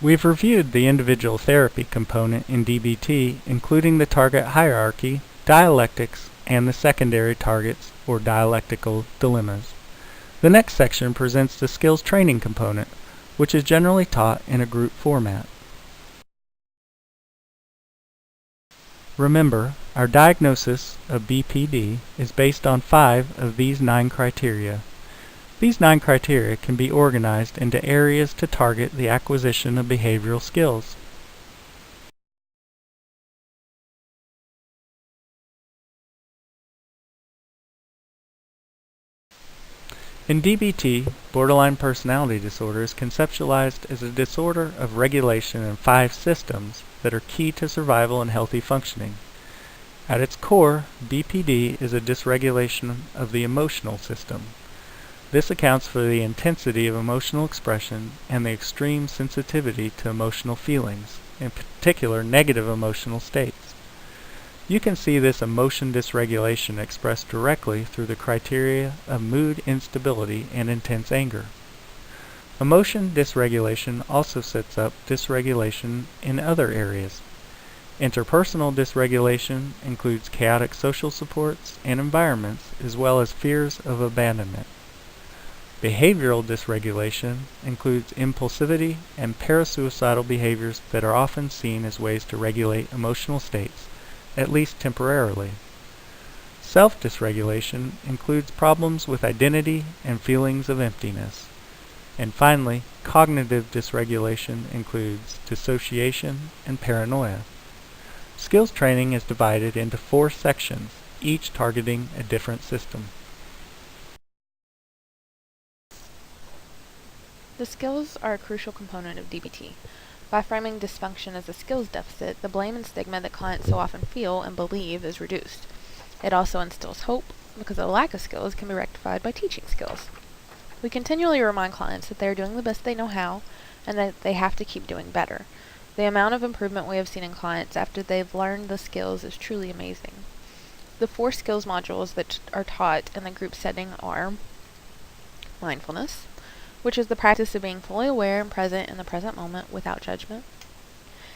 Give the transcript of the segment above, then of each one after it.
We've reviewed the individual therapy component in DBT, including the target hierarchy, dialectics, and the secondary targets, or dialectical dilemmas. The next section presents the skills training component, which is generally taught in a group format. Remember, our diagnosis of BPD is based on 5 of these 9 criteria. These 9 criteria can be organized into areas to target the acquisition of behavioral skills. In DBT, borderline personality disorder is conceptualized as a disorder of regulation in 5 systems that are key to survival and healthy functioning. At its core, BPD is a dysregulation of the emotional system. This accounts for the intensity of emotional expression and the extreme sensitivity to emotional feelings, in particular negative emotional states. You can see this emotion dysregulation expressed directly through the criteria of mood instability and intense anger. Emotion dysregulation also sets up dysregulation in other areas. Interpersonal dysregulation includes chaotic social supports and environments, as well as fears of abandonment. Behavioral dysregulation includes impulsivity and parasuicidal behaviors that are often seen as ways to regulate emotional states, at least temporarily. Self-dysregulation includes problems with identity and feelings of emptiness. And finally, cognitive dysregulation includes dissociation and paranoia. Skills training is divided into 4 sections, each targeting a different system. The skills are a crucial component of DBT. By framing dysfunction as a skills deficit, the blame and stigma that clients so often feel and believe is reduced. It also instills hope, because a lack of skills can be rectified by teaching skills. We continually remind clients that they are doing the best they know how, and that they have to keep doing better. The amount of improvement we have seen in clients after they've learned the skills is truly amazing. The 4 skills modules that are taught in the group setting are mindfulness, which is the practice of being fully aware and present in the present moment without judgment.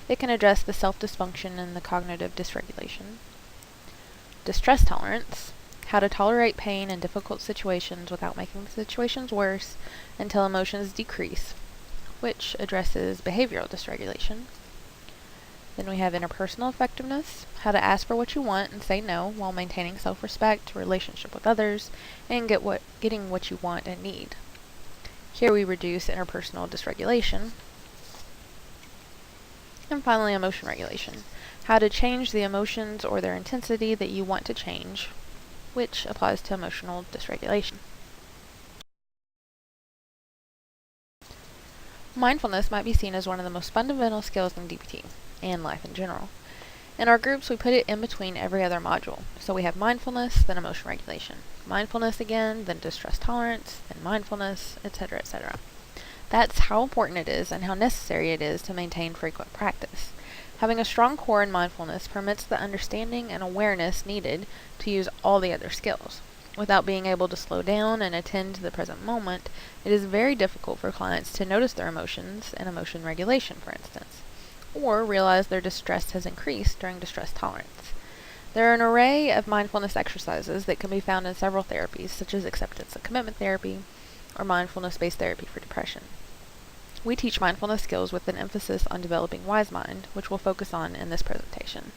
It can address the self-dysfunction and the cognitive dysregulation. Distress tolerance, how to tolerate pain in difficult situations without making the situations worse until emotions decrease, which addresses behavioral dysregulation. Then we have interpersonal effectiveness, how to ask for what you want and say no while maintaining self-respect, relationship with others, and getting what you want and need. Here we reduce interpersonal dysregulation. And finally, emotion regulation, how to change the emotions or their intensity that you want to change, which applies to emotional dysregulation. Mindfulness might be seen as one of the most fundamental skills in DBT, and life in general. In our groups, we put it in between every other module. So we have mindfulness, then emotion regulation. Mindfulness again, then distress tolerance, then mindfulness, etc., etc. That's how important it is and how necessary it is to maintain frequent practice. Having a strong core in mindfulness permits the understanding and awareness needed to use all the other skills. Without being able to slow down and attend to the present moment, it is very difficult for clients to notice their emotions and emotion regulation, for instance, or realize their distress has increased during distress tolerance. There are an array of mindfulness exercises that can be found in several therapies, such as acceptance and commitment therapy or mindfulness-based therapy for depression. We teach mindfulness skills with an emphasis on developing wise mind, which we'll focus on in this presentation.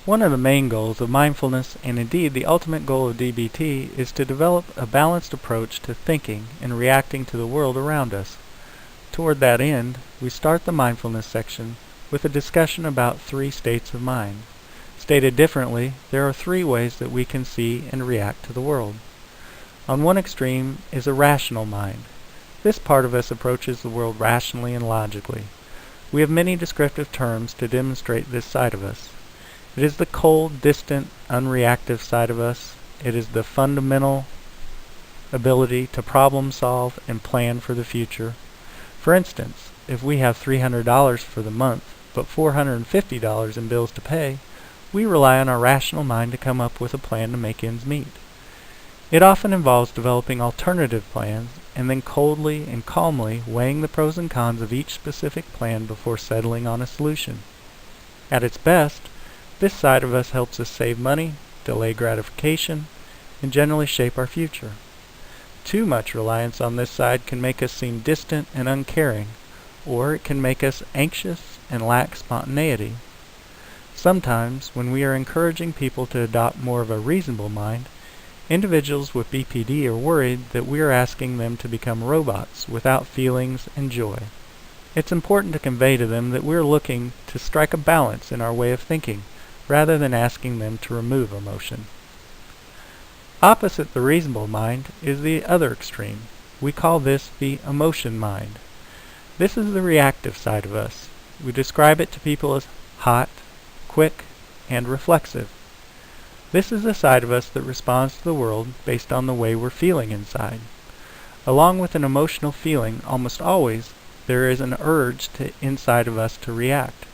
One of the main goals of mindfulness, and indeed the ultimate goal of DBT, is to develop a balanced approach to thinking and reacting to the world around us. Toward that end, we start the mindfulness section with a discussion about 3 states of mind. Stated differently, there are 3 ways that we can see and react to the world. On one extreme is a rational mind. This part of us approaches the world rationally and logically. We have many descriptive terms to demonstrate this side of us. It is the cold, distant, unreactive side of us. It is the fundamental ability to problem solve and plan for the future. For instance, if we have $300 for the month, but $450 in bills to pay, we rely on our rational mind to come up with a plan to make ends meet. It often involves developing alternative plans and then coldly and calmly weighing the pros and cons of each specific plan before settling on a solution. At its best, this side of us helps us save money, delay gratification, and generally shape our future. Too much reliance on this side can make us seem distant and uncaring, or it can make us anxious and lack spontaneity. Sometimes, when we are encouraging people to adopt more of a reasonable mind, individuals with BPD are worried that we are asking them to become robots without feelings and joy. It's important to convey to them that we are looking to strike a balance in our way of thinking, rather than asking them to remove emotion. Opposite the reasonable mind is the other extreme. We call this the emotion mind. This is the reactive side of us. We describe it to people as hot, quick, and reflexive. This is the side of us that responds to the world based on the way we're feeling inside. Along with an emotional feeling, almost always, there is an urge inside of us to react.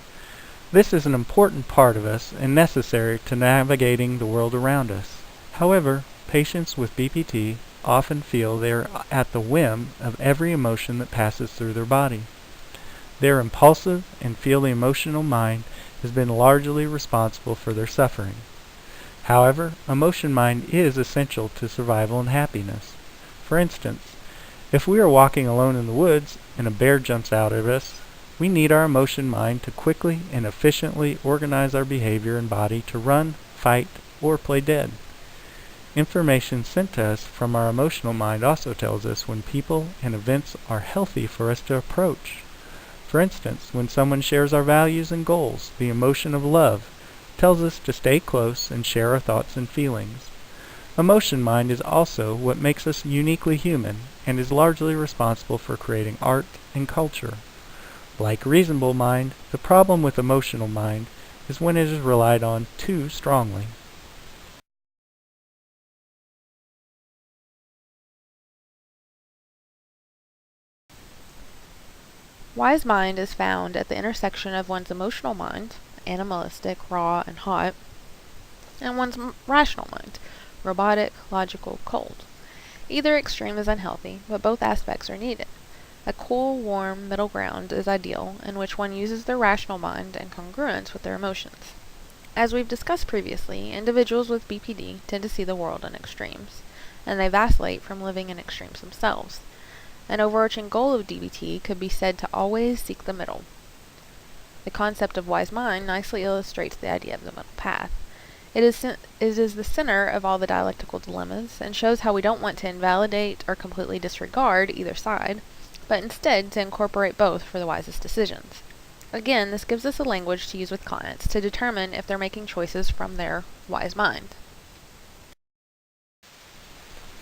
This is an important part of us and necessary to navigating the world around us. However, patients with BPT often feel they are at the whim of every emotion that passes through their body. They are impulsive and feel the emotional mind has been largely responsible for their suffering. However, emotion mind is essential to survival and happiness. For instance, if we are walking alone in the woods and a bear jumps out at us, we need our emotion mind to quickly and efficiently organize our behavior and body to run, fight, or play dead. Information sent to us from our emotional mind also tells us when people and events are healthy for us to approach. For instance, when someone shares our values and goals, the emotion of love tells us to stay close and share our thoughts and feelings. Emotion mind is also what makes us uniquely human and is largely responsible for creating art and culture. Like reasonable mind, the problem with emotional mind is when it is relied on too strongly. Wise mind is found at the intersection of one's emotional mind, animalistic, raw, and hot, and one's rational mind, robotic, logical, cold. Either extreme is unhealthy, but both aspects are needed. A cool, warm middle ground is ideal, in which one uses their rational mind in congruence with their emotions. As we've discussed previously, individuals with BPD tend to see the world in extremes, and they vacillate from living in extremes themselves. An overarching goal of DBT could be said to always seek the middle. The concept of wise mind nicely illustrates the idea of the middle path. It is the center of all the dialectical dilemmas, and shows how we don't want to invalidate or completely disregard either side, but instead to incorporate both for the wisest decisions. Again, this gives us a language to use with clients to determine if they're making choices from their wise mind.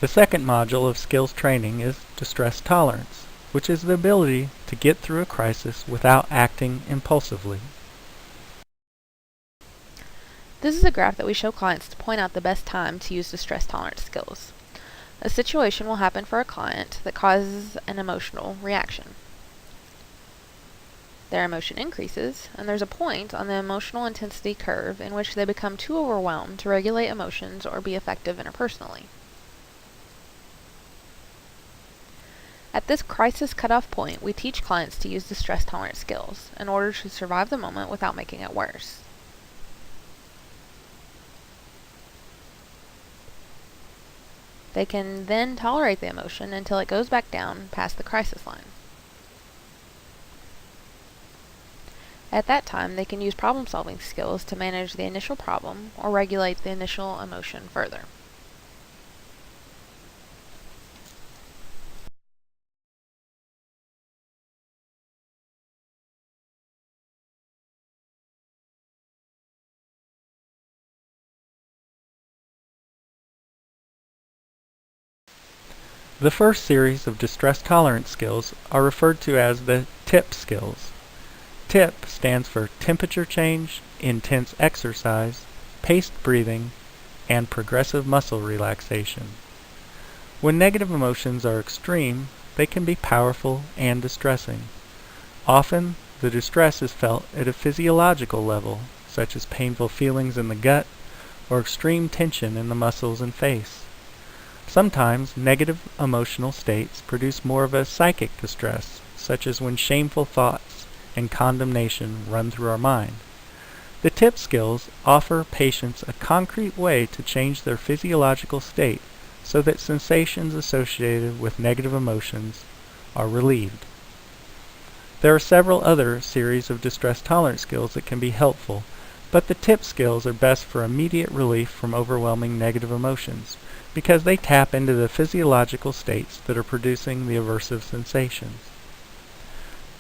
The second module of skills training is distress tolerance, which is the ability to get through a crisis without acting impulsively. This is a graph that we show clients to point out the best time to use distress tolerance skills. A situation will happen for a client that causes an emotional reaction. Their emotion increases, and there's a point on the emotional intensity curve in which they become too overwhelmed to regulate emotions or be effective interpersonally. At this crisis cutoff point, we teach clients to use distress tolerance skills in order to survive the moment without making it worse. They can then tolerate the emotion until it goes back down past the crisis line. At that time, they can use problem-solving skills to manage the initial problem or regulate the initial emotion further. The first series of distress tolerance skills are referred to as the TIP skills. TIP stands for temperature change, intense exercise, paced breathing, and progressive muscle relaxation. When negative emotions are extreme, they can be powerful and distressing. Often, the distress is felt at a physiological level, such as painful feelings in the gut or extreme tension in the muscles and face. Sometimes negative emotional states produce more of a psychic distress, such as when shameful thoughts and condemnation run through our mind. The tip skills offer patients a concrete way to change their physiological state so that sensations associated with negative emotions are relieved. There are several other series of distress tolerance skills that can be helpful, but the tip skills are best for immediate relief from overwhelming negative emotions because they tap into the physiological states that are producing the aversive sensations.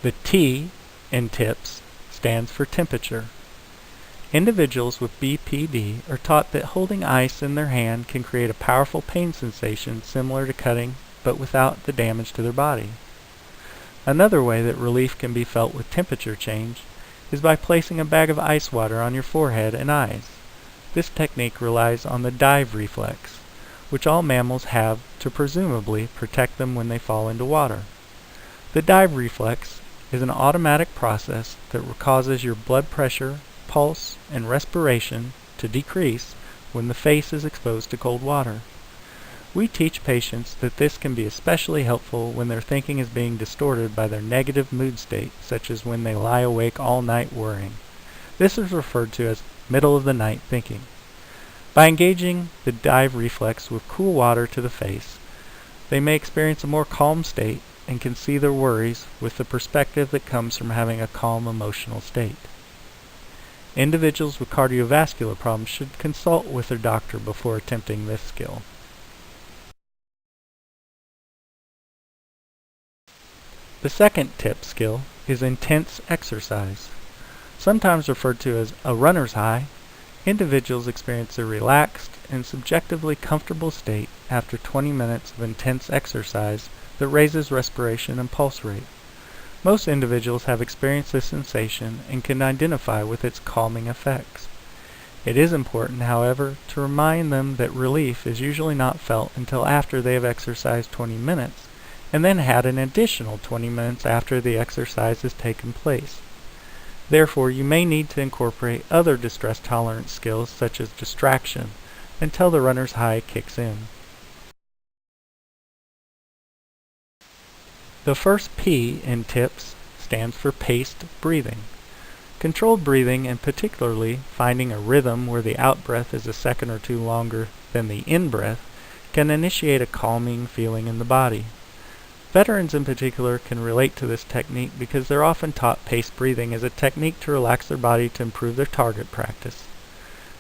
The T in TIPS stands for temperature. Individuals with BPD are taught that holding ice in their hand can create a powerful pain sensation similar to cutting, but without the damage to their body. Another way that relief can be felt with temperature change is by placing a bag of ice water on your forehead and eyes. This technique relies on the dive reflex, which all mammals have to presumably protect them when they fall into water. The dive reflex is an automatic process that causes your blood pressure, pulse, and respiration to decrease when the face is exposed to cold water. We teach patients that this can be especially helpful when their thinking is being distorted by their negative mood state, such as when they lie awake all night worrying. This is referred to as middle-of-the-night thinking. By engaging the dive reflex with cool water to the face, they may experience a more calm state and can see their worries with the perspective that comes from having a calm emotional state. Individuals with cardiovascular problems should consult with their doctor before attempting this skill. The second tip skill is intense exercise. Sometimes referred to as a runner's high, individuals experience a relaxed and subjectively comfortable state after 20 minutes of intense exercise that raises respiration and pulse rate. Most individuals have experienced this sensation and can identify with its calming effects. It is important, however, to remind them that relief is usually not felt until after they have exercised 20 minutes and then had an additional 20 minutes after the exercise has taken place. Therefore, you may need to incorporate other distress tolerance skills such as distraction until the runner's high kicks in. The first P in TIPS stands for paced breathing. Controlled breathing, and particularly finding a rhythm where the out-breath is a second or two longer than the in-breath, can initiate a calming feeling in the body. Veterans in particular can relate to this technique because they're often taught paced breathing as a technique to relax their body to improve their target practice.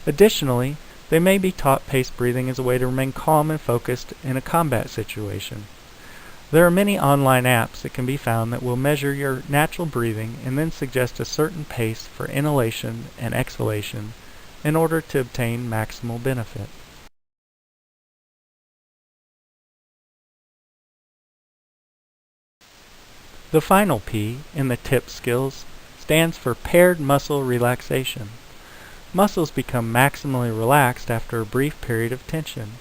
Additionally, they may be taught paced breathing as a way to remain calm and focused in a combat situation. There are many online apps that can be found that will measure your natural breathing and then suggest a certain pace for inhalation and exhalation in order to obtain maximal benefit. The final P in the TIP skills stands for paired muscle relaxation. Muscles become maximally relaxed after a brief period of tension.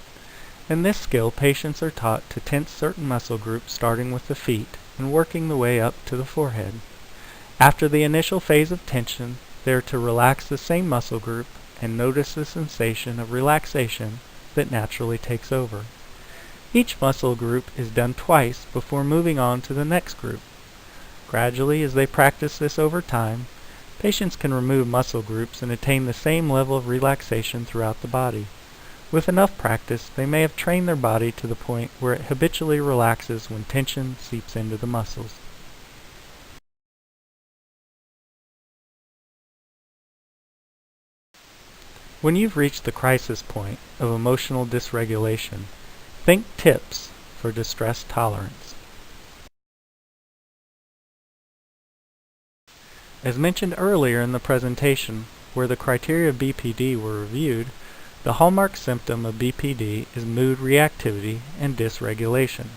In this skill, patients are taught to tense certain muscle groups starting with the feet and working the way up to the forehead. After the initial phase of tension, they are to relax the same muscle group and notice the sensation of relaxation that naturally takes over. Each muscle group is done twice before moving on to the next group. Gradually, as they practice this over time, patients can remove muscle groups and attain the same level of relaxation throughout the body. With enough practice, they may have trained their body to the point where it habitually relaxes when tension seeps into the muscles. When you've reached the crisis point of emotional dysregulation, think TIPS for distress tolerance. As mentioned earlier in the presentation, where the criteria of BPD were reviewed, the hallmark symptom of BPD is mood reactivity and dysregulation.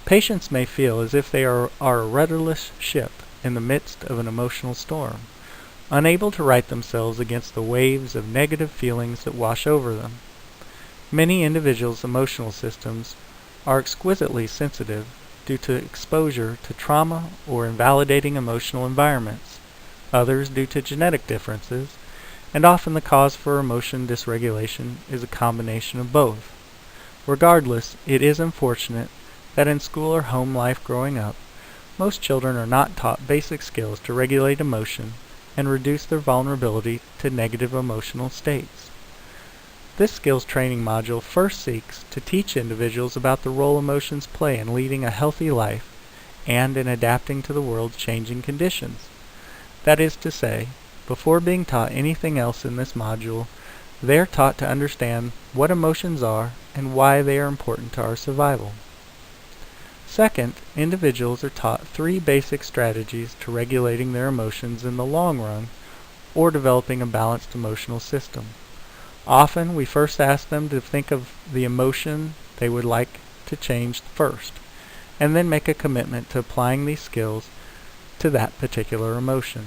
Patients may feel as if they are a rudderless ship in the midst of an emotional storm, unable to right themselves against the waves of negative feelings that wash over them. Many individuals' emotional systems are exquisitely sensitive due to exposure to trauma or invalidating emotional environments, others due to genetic differences, and often the cause for emotion dysregulation is a combination of both. Regardless, it is unfortunate that in school or home life growing up, most children are not taught basic skills to regulate emotion and reduce their vulnerability to negative emotional states. This skills training module first seeks to teach individuals about the role emotions play in leading a healthy life and in adapting to the world's changing conditions. That is to say, before being taught anything else in this module, they are taught to understand what emotions are and why they are important to our survival. Second, individuals are taught 3 basic strategies to regulating their emotions in the long run or developing a balanced emotional system. Often, we first ask them to think of the emotion they would like to change first, and then make a commitment to applying these skills to that particular emotion.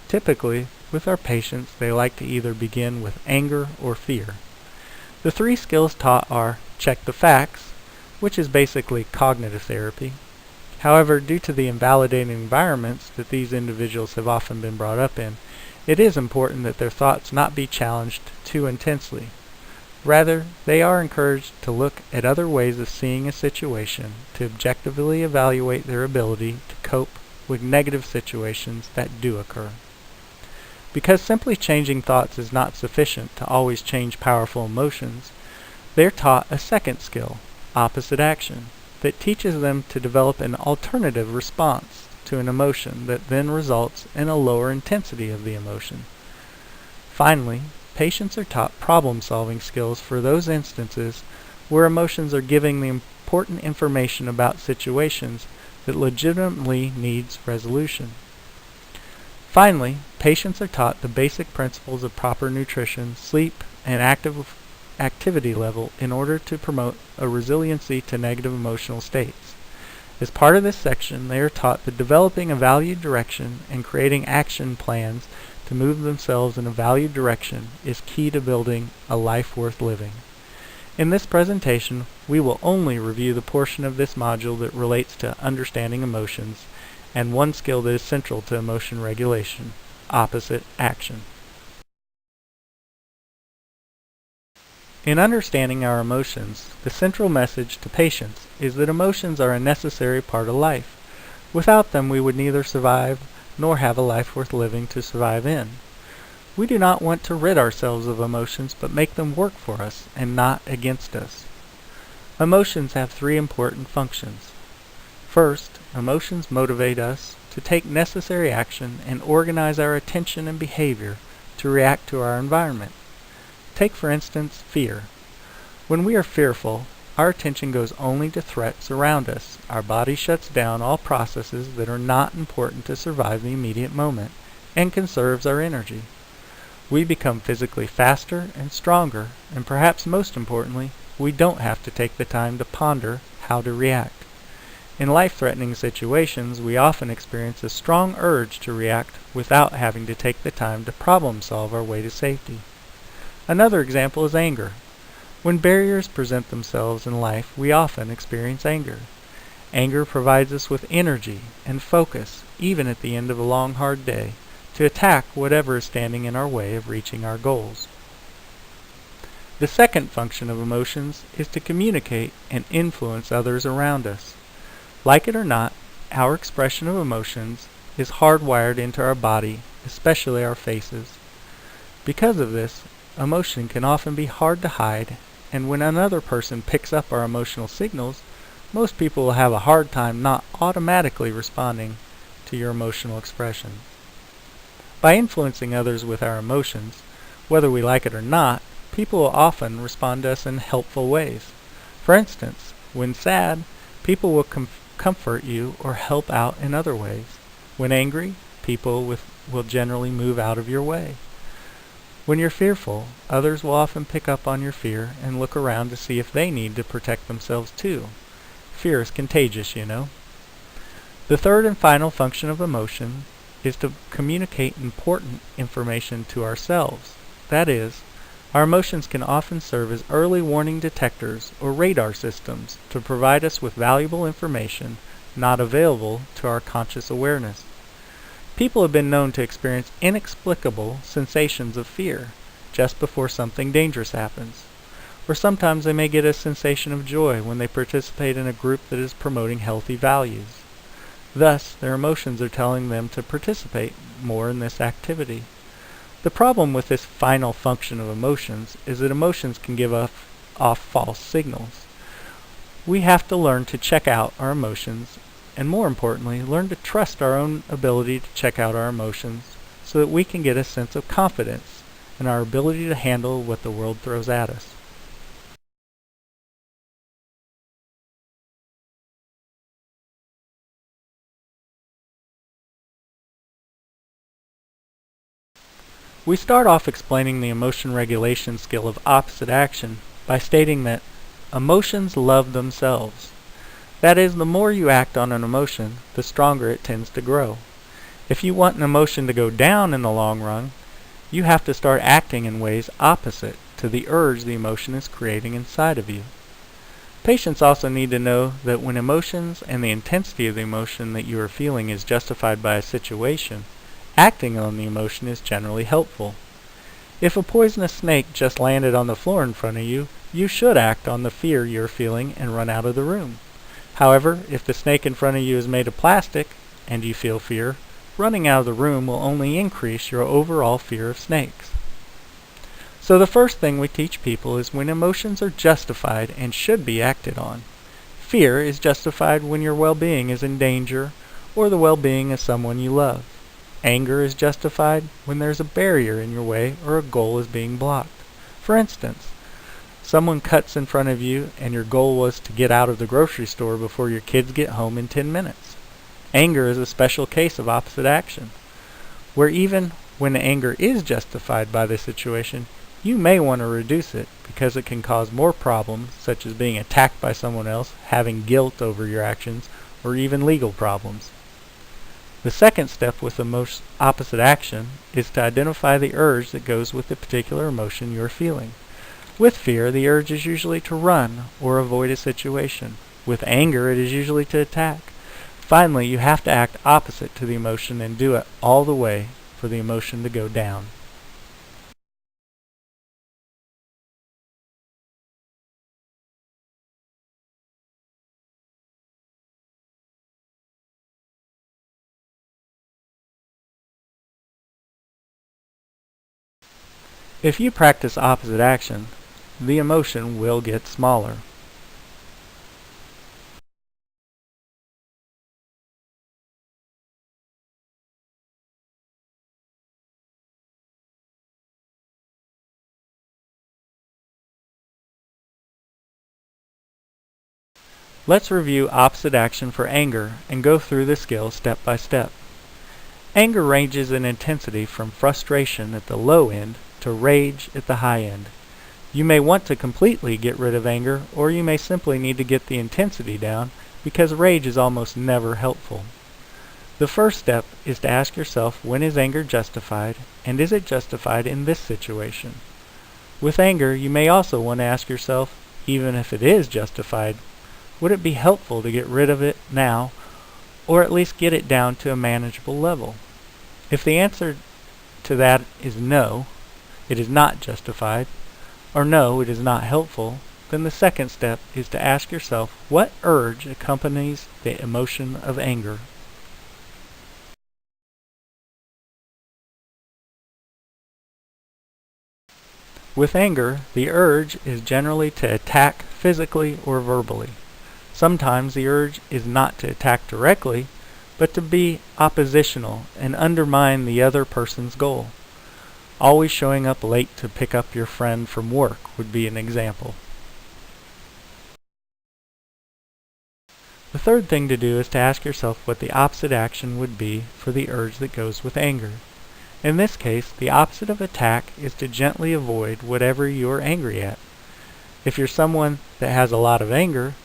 Typically, with our patients, they like to either begin with anger or fear. The 3 skills taught are check the facts, which is basically cognitive therapy. However, due to the invalidating environments that these individuals have often been brought up in, it is important that their thoughts not be challenged too intensely. Rather, they are encouraged to look at other ways of seeing a situation to objectively evaluate their ability to cope with negative situations that do occur. Because simply changing thoughts is not sufficient to always change powerful emotions, they are taught a second skill, opposite action, that teaches them to develop an alternative response to an emotion that then results in a lower intensity of the emotion. Finally, patients are taught problem-solving skills for those instances where emotions are giving the important information about situations that legitimately needs resolution. Finally, patients are taught the basic principles of proper nutrition, sleep, and activity level in order to promote a resiliency to negative emotional states. As part of this section, they are taught that developing a valued direction and creating action plans to move themselves in a valued direction is key to building a life worth living. In this presentation, we will only review the portion of this module that relates to understanding emotions and one skill that is central to emotion regulation, opposite action. In understanding our emotions, the central message to patients is that emotions are a necessary part of life. Without them, we would neither survive nor have a life worth living to survive in. We do not want to rid ourselves of emotions, but make them work for us and not against us. Emotions have 3 important functions. First, emotions motivate us to take necessary action and organize our attention and behavior to react to our environment. Take, for instance, fear. When we are fearful, our attention goes only to threats around us. Our body shuts down all processes that are not important to survive the immediate moment and conserves our energy. We become physically faster and stronger, and perhaps most importantly, we don't have to take the time to ponder how to react. In life-threatening situations, we often experience a strong urge to react without having to take the time to problem-solve our way to safety. Another example is anger. When barriers present themselves in life, we often experience anger. Anger provides us with energy and focus, even at the end of a long, hard day, to attack whatever is standing in our way of reaching our goals. The second function of emotions is to communicate and influence others around us. Like it or not, our expression of emotions is hardwired into our body, especially our faces. Because of this, emotion can often be hard to hide, and when another person picks up our emotional signals, most people will have a hard time not automatically responding to your emotional expression. By influencing others with our emotions, whether we like it or not, people will often respond to us in helpful ways. For instance, when sad, people will comfort you or help out in other ways. When angry, people will generally move out of your way. When you're fearful, others will often pick up on your fear and look around to see if they need to protect themselves too. Fear is contagious, you know. The third and final function of emotion is to communicate important information to ourselves. That is, our emotions can often serve as early warning detectors or radar systems to provide us with valuable information not available to our conscious awareness. People have been known to experience inexplicable sensations of fear just before something dangerous happens. or sometimes they may get a sensation of joy when they participate in a group that is promoting healthy values. Thus, their emotions are telling them to participate more in this activity. The problem with this final function of emotions is that emotions can give off false signals. We have to learn to check out our emotions, and more importantly, learn to trust our own ability to check out our emotions so that we can get a sense of confidence in our ability to handle what the world throws at us. We start off explaining the emotion regulation skill of opposite action by stating that emotions love themselves. That is, the more you act on an emotion, the stronger it tends to grow. If you want an emotion to go down in the long run, you have to start acting in ways opposite to the urge the emotion is creating inside of you. Patients also need to know that when emotions and the intensity of the emotion that you are feeling is justified by a situation, acting on the emotion is generally helpful. If a poisonous snake just landed on the floor in front of you, you should act on the fear you're feeling and run out of the room. However, if the snake in front of you is made of plastic and you feel fear, running out of the room will only increase your overall fear of snakes. So the first thing we teach people is when emotions are justified and should be acted on. Fear is justified when your well-being is in danger or the well-being of someone you love. Anger is justified when there's a barrier in your way or a goal is being blocked. For instance, someone cuts in front of you and your goal was to get out of the grocery store before your kids get home in 10 minutes. Anger is a special case of opposite action, where even when the anger is justified by the situation, you may want to reduce it because it can cause more problems, such as being attacked by someone else, having guilt over your actions, or even legal problems. The second step with the most opposite action is to identify the urge that goes with the particular emotion you're feeling. With fear, the urge is usually to run or avoid a situation. With anger, it is usually to attack. Finally, you have to act opposite to the emotion and do it all the way for the emotion to go down. If you practice opposite action, the emotion will get smaller. Let's review opposite action for anger and go through the skill step by step. Anger ranges in intensity from frustration at the low end to rage at the high end. You may want to completely get rid of anger, or you may simply need to get the intensity down because rage is almost never helpful. The first step is to ask yourself, when is anger justified, and is it justified in this situation? With anger, you may also want to ask yourself, even if it is justified, would it be helpful to get rid of it now, or at least get it down to a manageable level? If the answer to that is no, it is not justified, or no, it is not helpful, then the second step is to ask yourself what urge accompanies the emotion of anger. With anger, the urge is generally to attack physically or verbally. Sometimes the urge is not to attack directly, but to be oppositional and undermine the other person's goal. Always showing up late to pick up your friend from work would be an example. The third thing to do is to ask yourself what the opposite action would be for the urge that goes with anger. In this case, the opposite of attack is to gently avoid whatever you are angry at. If you're someone that has a lot of anger,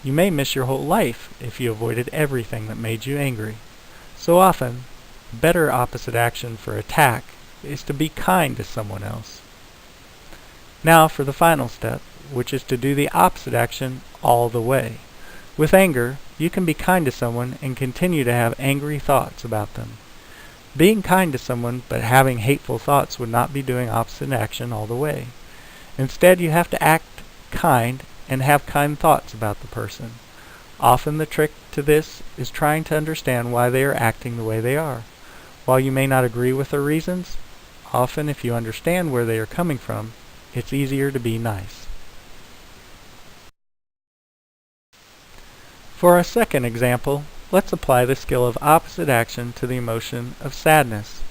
you may miss your whole life if you avoided everything that made you angry. So often, better opposite action for attack is to be kind to someone else. Now for the final step, which is to do the opposite action all the way. With anger, you can be kind to someone and continue to have angry thoughts about them. Being kind to someone but having hateful thoughts would not be doing opposite action all the way. Instead, you have to act kind, and have kind thoughts about the person. Often the trick to this is trying to understand why they are acting the way they are. While you may not agree with their reasons, often if you understand where they are coming from, it's easier to be nice. For our second example, let's apply the skill of opposite action to the emotion of sadness.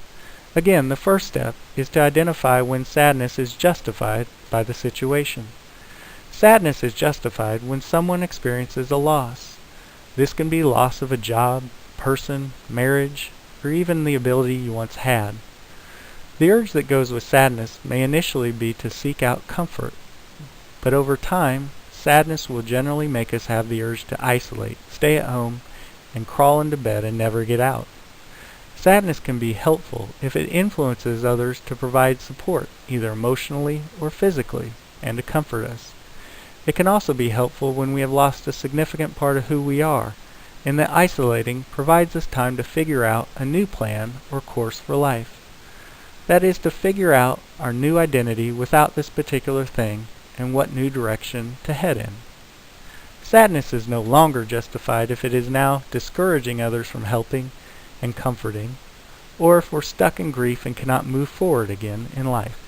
Again, the first step is to identify when sadness is justified by the situation. Sadness is justified when someone experiences a loss. This can be loss of a job, person, marriage, or even the ability you once had. The urge that goes with sadness may initially be to seek out comfort, but over time, sadness will generally make us have the urge to isolate, stay at home, and crawl into bed and never get out. Sadness can be helpful if it influences others to provide support, either emotionally or physically, and to comfort us. It can also be helpful when we have lost a significant part of who we are, and that isolating provides us time to figure out a new plan or course for life. That is, to figure out our new identity without this particular thing and what new direction to head in. Sadness is no longer justified if it is now discouraging others from helping and comforting, or if we're stuck in grief and cannot move forward again in life.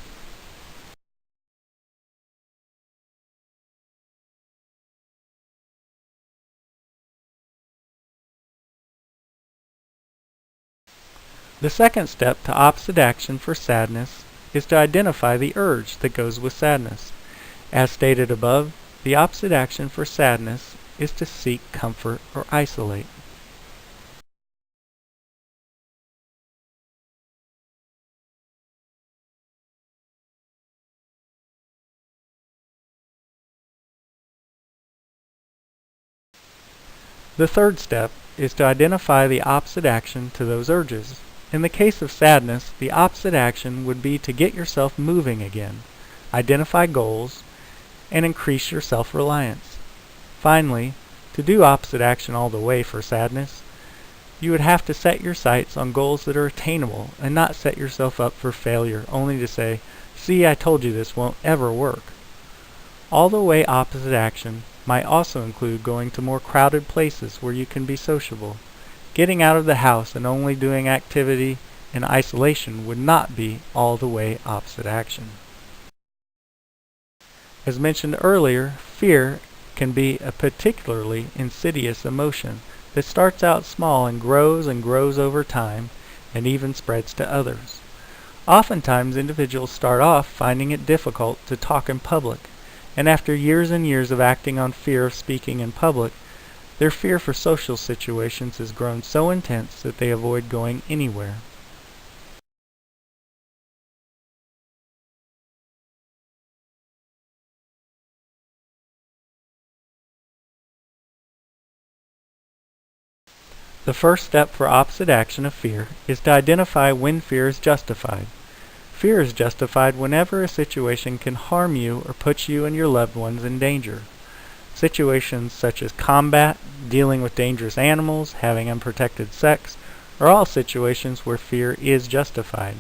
The second step to opposite action for sadness is to identify the urge that goes with sadness. As stated above, the opposite action for sadness is to seek comfort or isolate. The third step is to identify the opposite action to those urges. In the case of sadness, the opposite action would be to get yourself moving again, identify goals, and increase your self-reliance. Finally, to do opposite action all the way for sadness, you would have to set your sights on goals that are attainable and not set yourself up for failure only to say, "See, I told you this won't ever work." All the way opposite action might also include going to more crowded places where you can be sociable. Getting out of the house and only doing activity in isolation would not be all the way opposite action. As mentioned earlier, fear can be a particularly insidious emotion that starts out small and grows over time and even spreads to others. Oftentimes individuals start off finding it difficult to talk in public, and after years and years of acting on fear of speaking in public, their fear for social situations has grown so intense that they avoid going anywhere. The first step for opposite action of fear is to identify when fear is justified. Fear is justified whenever a situation can harm you or put you and your loved ones in danger. Situations such as combat, dealing with dangerous animals, having unprotected sex, are all situations where fear is justified.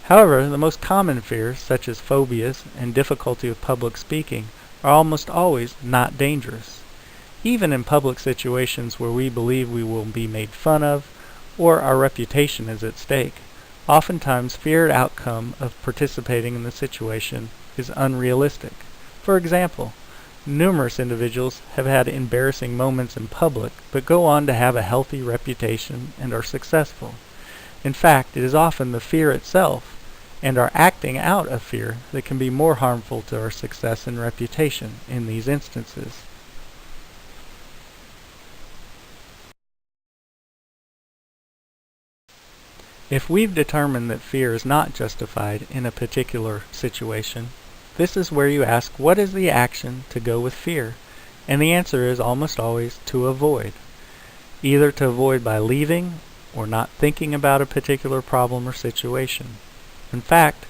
However, the most common fears, such as phobias and difficulty with public speaking, are almost always not dangerous. Even in public situations where we believe we will be made fun of or our reputation is at stake, oftentimes feared outcome of participating in the situation is unrealistic. For example, numerous individuals have had embarrassing moments in public but go on to have a healthy reputation and are successful. In fact, it is often the fear itself and our acting out of fear that can be more harmful to our success and reputation in these instances. If we've determined that fear is not justified in a particular situation, this is where you ask, what is the action to go with fear? And the answer is almost always to avoid. Either to avoid by leaving or not thinking about a particular problem or situation. In fact,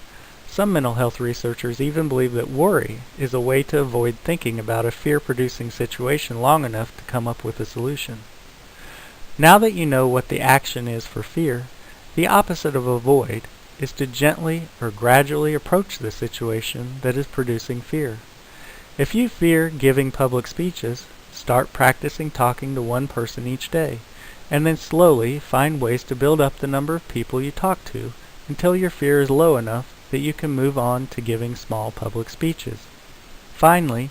some mental health researchers even believe that worry is a way to avoid thinking about a fear-producing situation long enough to come up with a solution. Now that you know what the action is for fear, the opposite of avoid is to gently or gradually approach the situation that is producing fear. If you fear giving public speeches, start practicing talking to one person each day, and then slowly find ways to build up the number of people you talk to until your fear is low enough that you can move on to giving small public speeches. Finally,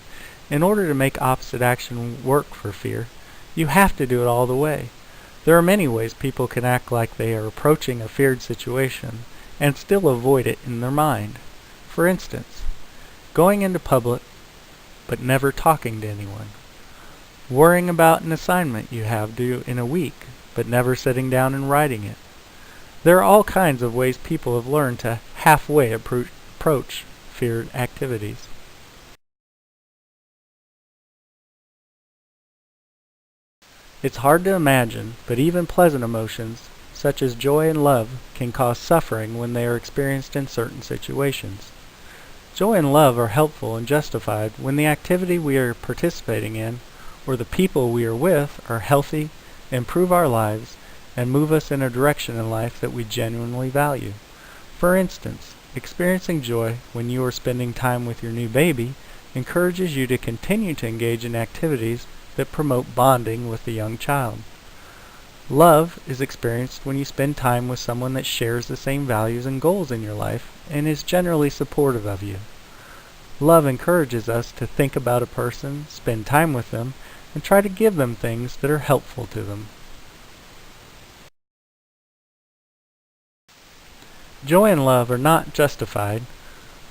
in order to make opposite action work for fear, you have to do it all the way. There are many ways people can act like they are approaching a feared situation and still avoid it in their mind. For instance, going into public but never talking to anyone. Worrying about an assignment you have due in a week but never sitting down and writing it. There are all kinds of ways people have learned to halfway approach feared activities. It's hard to imagine, but even pleasant emotions, such as joy and love, can cause suffering when they are experienced in certain situations. Joy and love are helpful and justified when the activity we are participating in or the people we are with are healthy, improve our lives, and move us in a direction in life that we genuinely value. For instance, experiencing joy when you are spending time with your new baby encourages you to continue to engage in activities that promote bonding with the young child. Love is experienced when you spend time with someone that shares the same values and goals in your life and is generally supportive of you. Love encourages us to think about a person, spend time with them, and try to give them things that are helpful to them. Joy and love are not justified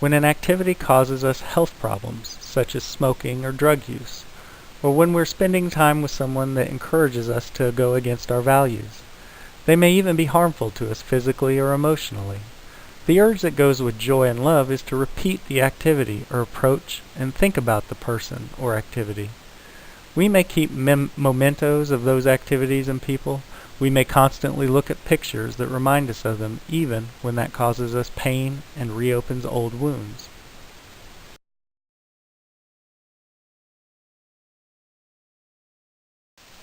when an activity causes us health problems, such as smoking or drug use, or when we're spending time with someone that encourages us to go against our values. They may even be harmful to us physically or emotionally. The urge that goes with joy and love is to repeat the activity or approach and think about the person or activity. We may keep mementos of those activities and people. We may constantly look at pictures that remind us of them even when that causes us pain and reopens old wounds.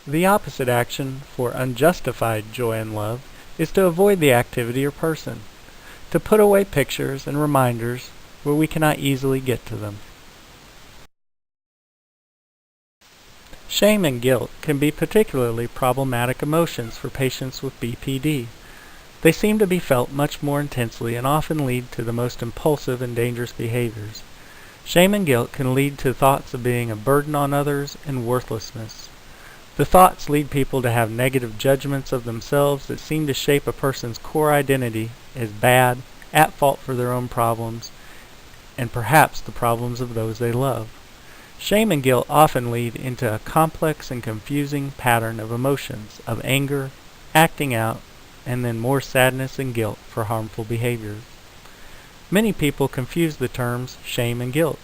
The opposite action for unjustified joy and love is to avoid the activity or person, to put away pictures and reminders where we cannot easily get to them. Shame and guilt can be particularly problematic emotions for patients with BPD. They seem to be felt much more intensely and often lead to the most impulsive and dangerous behaviors. Shame and guilt can lead to thoughts of being a burden on others and worthlessness. The thoughts lead people to have negative judgments of themselves that seem to shape a person's core identity as bad, at fault for their own problems, and perhaps the problems of those they love. Shame and guilt often lead into a complex and confusing pattern of emotions, of anger, acting out, and then more sadness and guilt for harmful behaviors. Many people confuse the terms shame and guilt.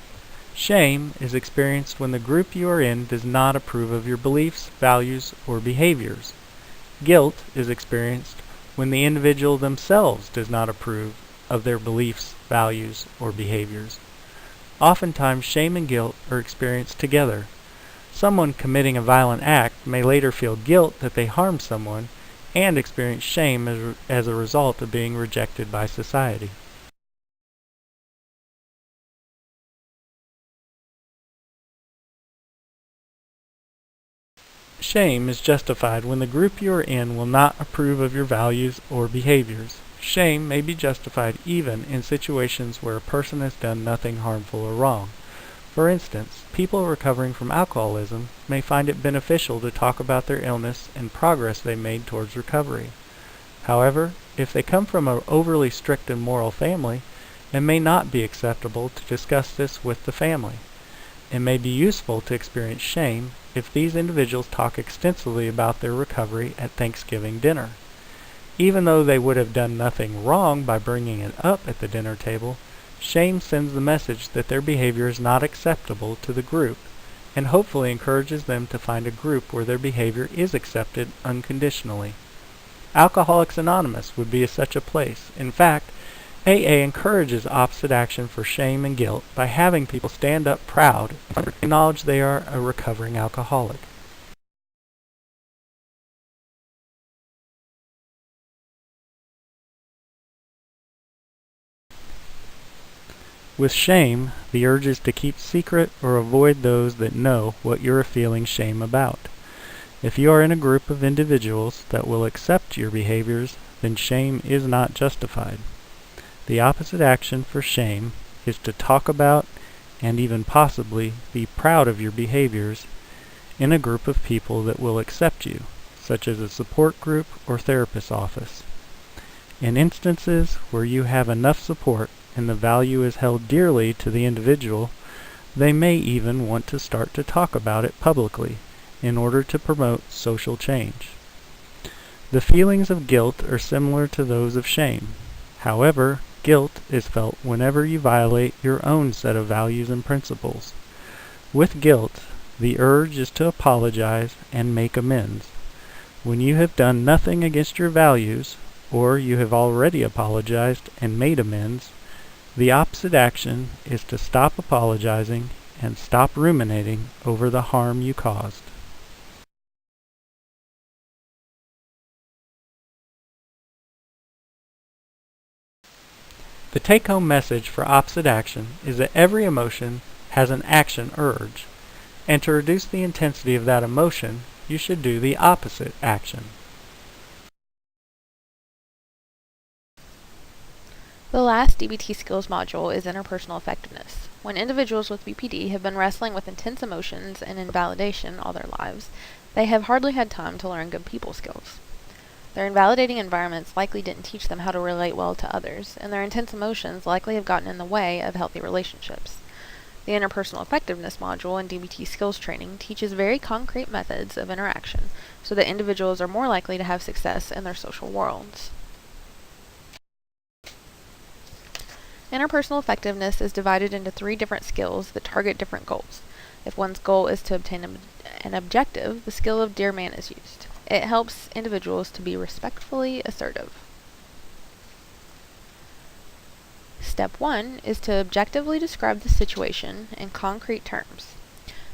Shame is experienced when the group you are in does not approve of your beliefs, values, or behaviors. Guilt is experienced when the individual themselves does not approve of their beliefs, values, or behaviors. Oftentimes, shame and guilt are experienced together. Someone committing a violent act may later feel guilt that they harmed someone and experience shame as a result of being rejected by society. Shame is justified when the group you are in will not approve of your values or behaviors. Shame may be justified even in situations where a person has done nothing harmful or wrong. For instance, people recovering from alcoholism may find it beneficial to talk about their illness and progress they made towards recovery. However, if they come from an overly strict and moral family, it may not be acceptable to discuss this with the family. It may be useful to experience shame if these individuals talk extensively about their recovery at Thanksgiving dinner. Even though they would have done nothing wrong by bringing it up at the dinner table, shame sends the message that their behavior is not acceptable to the group, and hopefully encourages them to find a group where their behavior is accepted unconditionally. Alcoholics Anonymous would be such a place. In fact, AA encourages opposite action for shame and guilt by having people stand up proud and acknowledge they are a recovering alcoholic. With shame, the urge is to keep secret or avoid those that know what you are feeling shame about. If you are in a group of individuals that will accept your behaviors, then shame is not justified. The opposite action for shame is to talk about and even possibly be proud of your behaviors in a group of people that will accept you, such as a support group or therapist's office. In instances where you have enough support and the value is held dearly to the individual, they may even want to start to talk about it publicly in order to promote social change. The feelings of guilt are similar to those of shame. However, guilt is felt whenever you violate your own set of values and principles. With guilt, the urge is to apologize and make amends. When you have done nothing against your values, or you have already apologized and made amends, the opposite action is to stop apologizing and stop ruminating over the harm you caused. The take-home message for opposite action is that every emotion has an action urge, and to reduce the intensity of that emotion, you should do the opposite action. The last DBT skills module is interpersonal effectiveness. When individuals with BPD have been wrestling with intense emotions and invalidation all their lives, they have hardly had time to learn good people skills. Their invalidating environments likely didn't teach them how to relate well to others, and their intense emotions likely have gotten in the way of healthy relationships. The interpersonal effectiveness module in DBT skills training teaches very concrete methods of interaction so that individuals are more likely to have success in their social worlds. Interpersonal effectiveness is divided into 3 different skills that target different goals. If one's goal is to obtain an objective, the skill of Dear Man is used. It helps individuals to be respectfully assertive. Step 1 is to objectively describe the situation in concrete terms.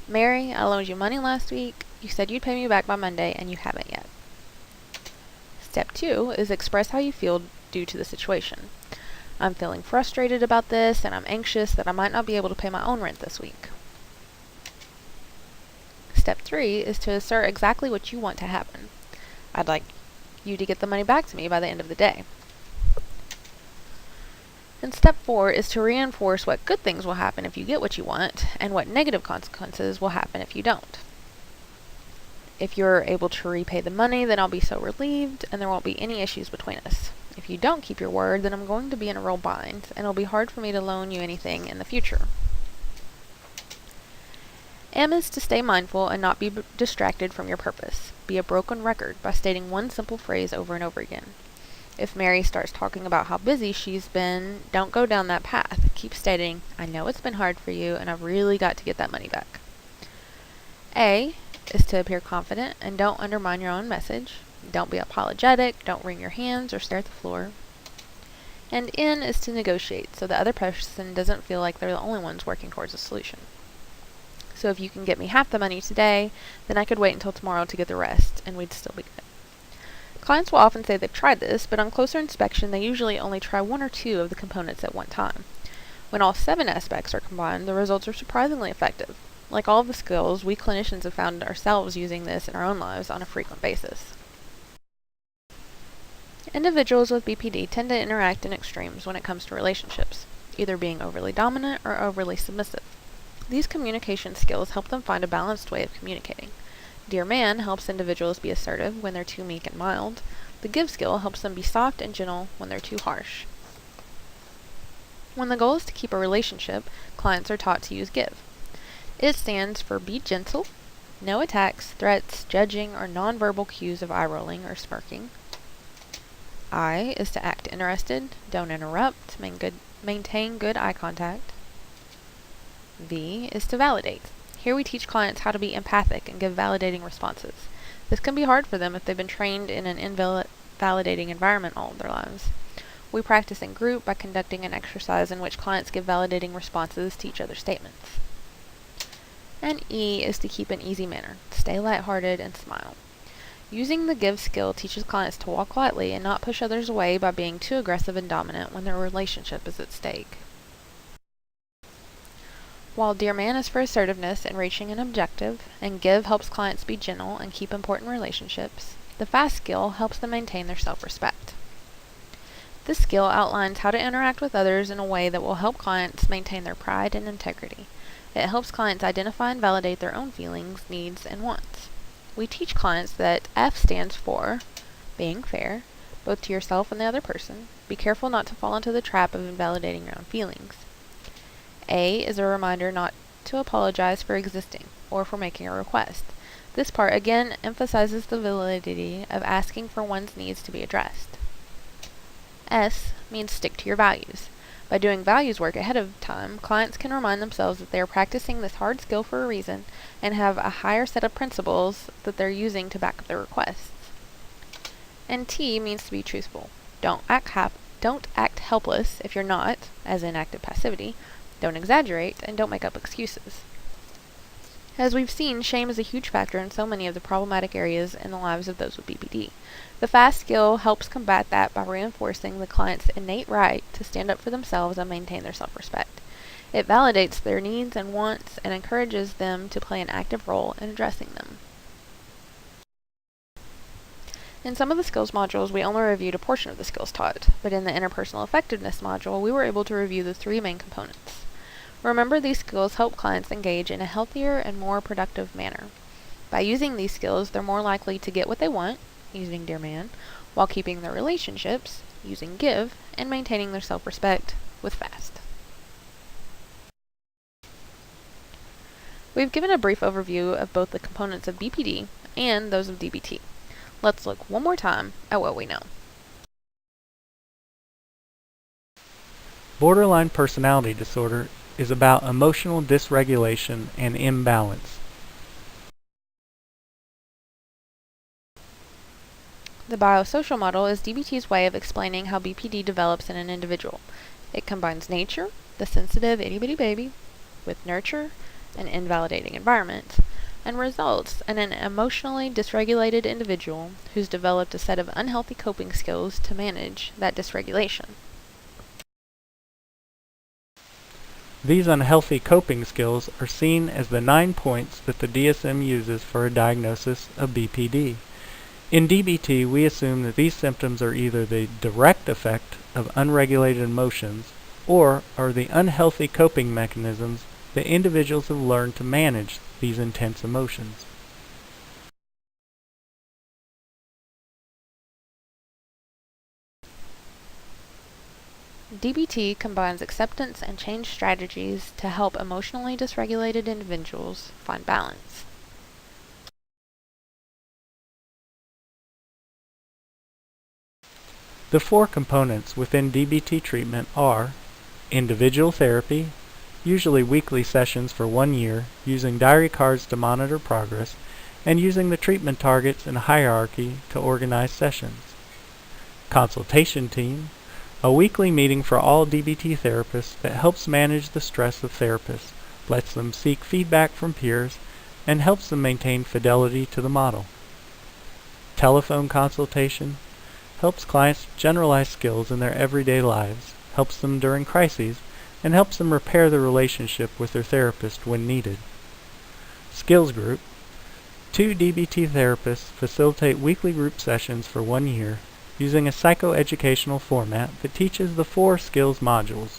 Mary, I loaned you money last week. You said you'd pay me back by Monday, and you haven't yet. Step 2 is express how you feel due to the situation. I'm feeling frustrated about this, and I'm anxious that I might not be able to pay my own rent this week. Step 3 is to assert exactly what you want to happen. I'd like you to get the money back to me by the end of the day. And step 4 is to reinforce what good things will happen if you get what you want, and what negative consequences will happen if you don't. If you're able to repay the money, then I'll be so relieved, and there won't be any issues between us. If you don't keep your word, then I'm going to be in a real bind, and it'll be hard for me to loan you anything in the future. M is to stay mindful and not be distracted from your purpose. Be a broken record by stating one simple phrase over and over again. If Mary starts talking about how busy she's been, don't go down that path. Keep stating, I know it's been hard for you, and I've really got to get that money back. A is to appear confident and don't undermine your own message. Don't be apologetic, don't wring your hands or stare at the floor. And N is to negotiate so the other person doesn't feel like they're the only ones working towards a solution. So if you can get me half the money today, then I could wait until tomorrow to get the rest, and we'd still be good. Clients will often say they've tried this, but on closer inspection they usually only try 1 or 2 of the components at one time. When all 7 aspects are combined, the results are surprisingly effective. Like all of the skills, we clinicians have found ourselves using this in our own lives on a frequent basis. Individuals with BPD tend to interact in extremes when it comes to relationships, either being overly dominant or overly submissive. These communication skills help them find a balanced way of communicating. Dear Man helps individuals be assertive when they're too meek and mild. The Give skill helps them be soft and gentle when they're too harsh. When the goal is to keep a relationship, clients are taught to use Give. It stands for Be Gentle, No Attacks, Threats, Judging, or Nonverbal Cues of eye-rolling or smirking. I is to act interested, don't interrupt, maintain good eye contact. V is to validate. Here we teach clients how to be empathic and give validating responses. This can be hard for them if they've been trained in an invalidating environment all of their lives. We practice in group by conducting an exercise in which clients give validating responses to each other's statements. And E is to keep an easy manner, stay lighthearted, and smile. Using the Give skill teaches clients to walk lightly and not push others away by being too aggressive and dominant when their relationship is at stake. While Dear Man is for assertiveness and reaching an objective, and Give helps clients be gentle and keep important relationships, the Fast skill helps them maintain their self-respect. This skill outlines how to interact with others in a way that will help clients maintain their pride and integrity. It helps clients identify and validate their own feelings, needs, and wants. We teach clients that F stands for being fair, both to yourself and the other person. Be careful not to fall into the trap of invalidating your own feelings. A is a reminder not to apologize for existing or for making a request. This part again emphasizes the validity of asking for one's needs to be addressed. S means stick to your values. By doing values work ahead of time, clients can remind themselves that they are practicing this hard skill for a reason and have a higher set of principles that they're using to back up their requests. And T means to be truthful. Don't act helpless if you're not, as in active passivity. Don't exaggerate, and don't make up excuses. As we've seen, shame is a huge factor in so many of the problematic areas in the lives of those with BPD. The Fast skill helps combat that by reinforcing the client's innate right to stand up for themselves and maintain their self-respect. It validates their needs and wants and encourages them to play an active role in addressing them. In some of the skills modules, we only reviewed a portion of the skills taught, but in the interpersonal effectiveness module, we were able to review the 3 main components. Remember, these skills help clients engage in a healthier and more productive manner. By using these skills, they're more likely to get what they want, using Dear Man, while keeping their relationships, using Give, and maintaining their self-respect with Fast. We've given a brief overview of both the components of BPD and those of DBT. Let's look one more time at what we know. Borderline personality disorder is about emotional dysregulation and imbalance. The biosocial model is DBT's way of explaining how BPD develops in an individual. It combines nature, the sensitive itty-bitty baby, with nurture, an invalidating environment, and results in an emotionally dysregulated individual who's developed a set of unhealthy coping skills to manage that dysregulation. These unhealthy coping skills are seen as the 9 points that the DSM uses for a diagnosis of BPD. In DBT, we assume that these symptoms are either the direct effect of unregulated emotions or are the unhealthy coping mechanisms that individuals have learned to manage these intense emotions. DBT combines acceptance and change strategies to help emotionally dysregulated individuals find balance. The 4 components within DBT treatment are individual therapy, usually weekly sessions for 1 year, using diary cards to monitor progress, and using the treatment targets and hierarchy to organize sessions. Consultation team, a weekly meeting for all DBT therapists that helps manage the stress of therapists, lets them seek feedback from peers, and helps them maintain fidelity to the model. Telephone consultation helps clients generalize skills in their everyday lives, helps them during crises, and helps them repair the relationship with their therapist when needed. Skills group, 2 DBT therapists facilitate weekly group sessions for 1 year using a psychoeducational format that teaches the 4 skills modules.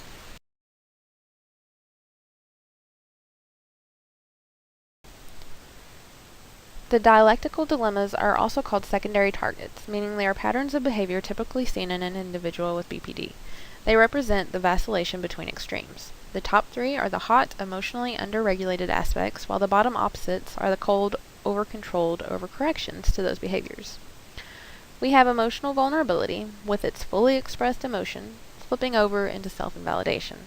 The dialectical dilemmas are also called secondary targets, meaning they are patterns of behavior typically seen in an individual with BPD. They represent the vacillation between extremes. The top 3 are the hot, emotionally underregulated aspects, while the bottom opposites are the cold, over-controlled overcorrections to those behaviors. We have emotional vulnerability, with its fully expressed emotion, flipping over into self-invalidation,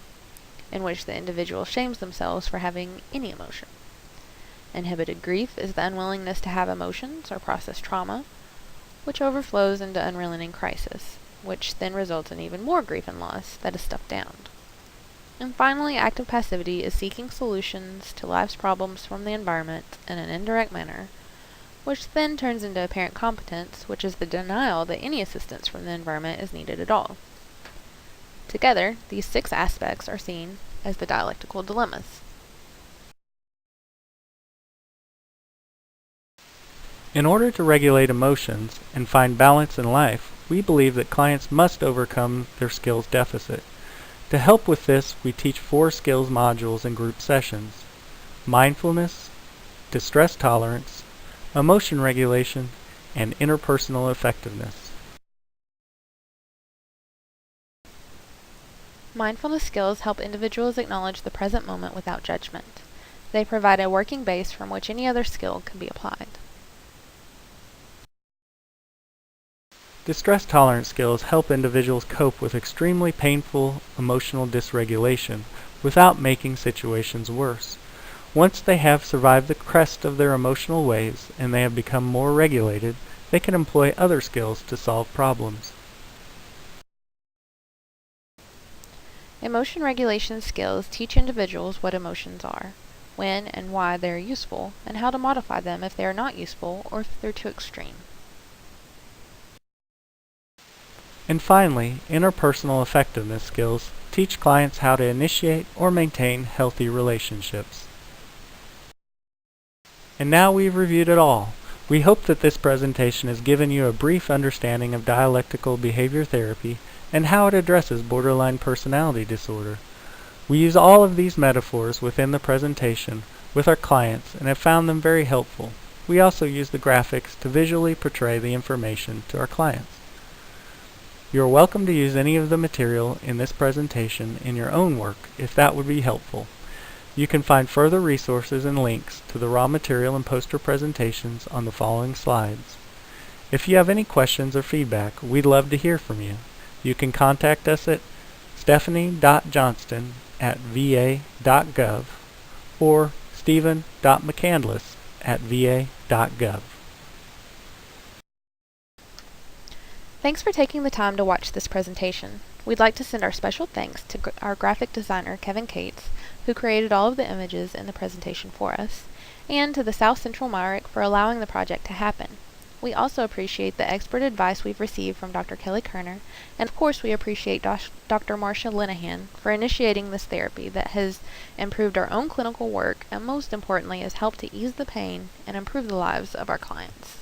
in which the individual shames themselves for having any emotion. Inhibited grief is the unwillingness to have emotions or process trauma, which overflows into unrelenting crisis, which then results in even more grief and loss that is stuffed down. And finally, active passivity is seeking solutions to life's problems from the environment in an indirect manner, which then turns into apparent competence, which is the denial that any assistance from the environment is needed at all. Together, these 6 aspects are seen as the dialectical dilemmas. In order to regulate emotions and find balance in life, we believe that clients must overcome their skills deficit. To help with this, we teach 4 skills modules in group sessions: mindfulness, distress tolerance, emotion regulation, and interpersonal effectiveness. Mindfulness skills help individuals acknowledge the present moment without judgment. They provide a working base from which any other skill can be applied. Distress tolerance skills help individuals cope with extremely painful emotional dysregulation without making situations worse. Once they have survived the crest of their emotional waves and they have become more regulated, they can employ other skills to solve problems. Emotion regulation skills teach individuals what emotions are, when and why they are useful, and how to modify them if they are not useful or if they're too extreme. And finally, interpersonal effectiveness skills teach clients how to initiate or maintain healthy relationships. And now we've reviewed it all. We hope that this presentation has given you a brief understanding of dialectical behavior therapy and how it addresses borderline personality disorder. We use all of these metaphors within the presentation with our clients and have found them very helpful. We also use the graphics to visually portray the information to our clients. You are welcome to use any of the material in this presentation in your own work if that would be helpful. You can find further resources and links to the raw material and poster presentations on the following slides. If you have any questions or feedback, we'd love to hear from you. You can contact us at stephanie.johnston@va.gov or stephen.mccandless@va.gov. Thanks for taking the time to watch this presentation. We'd like to send our special thanks to our graphic designer, Kevin Cates, who created all of the images in the presentation for us, and to the South Central Myrick for allowing the project to happen. We also appreciate the expert advice we've received from Dr. Kelly Kerner, and of course we appreciate Dr. Marcia Linehan for initiating this therapy that has improved our own clinical work and most importantly has helped to ease the pain and improve the lives of our clients.